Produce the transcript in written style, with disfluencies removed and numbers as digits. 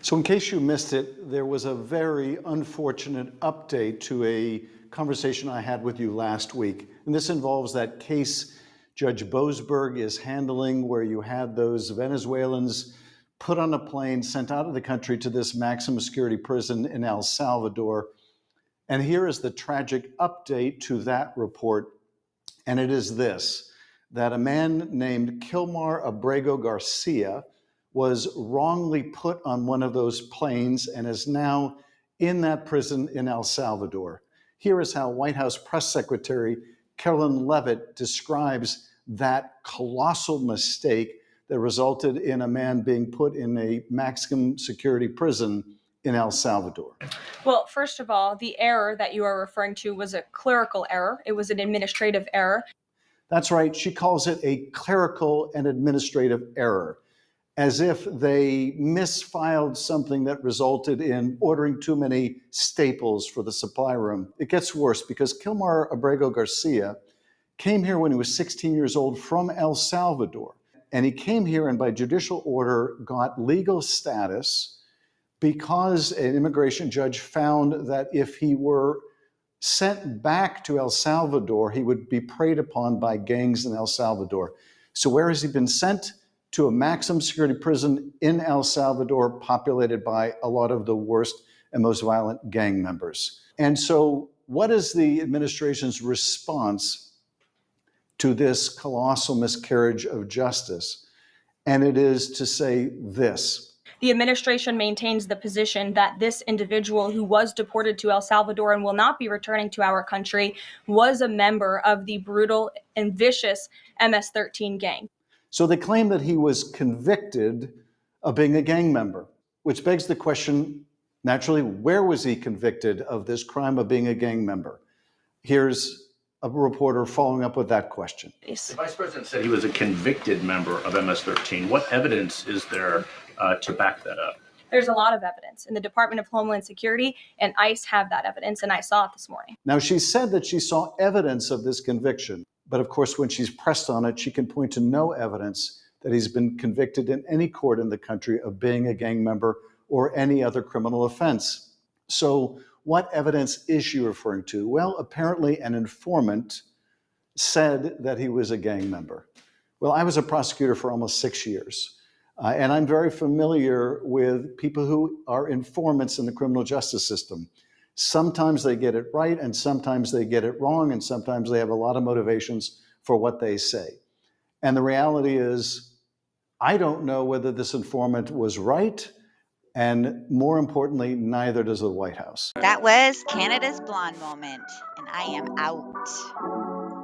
So in case you missed it, there was a very unfortunate update to a conversation I had with you last week. And this involves that case Judge Boasberg is handling where you had those Venezuelans put on a plane, sent out of the country to this maximum security prison in El Salvador. And here is the tragic update to that report. And it is this, that a man named Kilmar Abrego Garcia was wrongly put on one of those planes and is now in that prison in El Salvador. Here is how White House Press Secretary Carolyn Leavitt describes that colossal mistake that resulted in a man being put in a maximum security prison in El Salvador. Well, first of all, the error that you are referring to was a clerical error. It was an administrative error. That's right. She calls it a clerical and administrative error, as if they misfiled something that resulted in ordering too many staples for the supply room. It gets worse because Kilmar Abrego Garcia came here when he was 16 years old from El Salvador. And he came here and by judicial order got legal status because an immigration judge found that if he were sent back to El Salvador, he would be preyed upon by gangs in El Salvador. So where has he been sent? To a maximum security prison in El Salvador, populated by a lot of the worst and most violent gang members. And so what is the administration's response to this colossal miscarriage of justice? And it is to say this. The administration maintains the position that this individual who was deported to El Salvador and will not be returning to our country was a member of the brutal and vicious MS-13 gang. So they claim that he was convicted of being a gang member, which begs the question, naturally, where was he convicted of this crime of being a gang member? Here's a reporter following up with that question. The vice president said he was a convicted member of MS-13. What evidence is there to back that up? There's a lot of evidence, and the Department of Homeland Security and ICE have that evidence, and I saw it this morning. Now, she said that she saw evidence of this conviction, but of course, when she's pressed on it, she can point to no evidence that he's been convicted in any court in the country of being a gang member or any other criminal offense. So what evidence is she referring to? Well, apparently an informant said that he was a gang member. Well, I was a prosecutor for almost 6 years. And I'm very familiar with people who are informants in the criminal justice system. Sometimes they get it right, and sometimes they get it wrong, and sometimes they have a lot of motivations for what they say. And the reality is, I don't know whether this informant was right, and more importantly, neither does the White House. That was Canada's blonde moment, and I am out.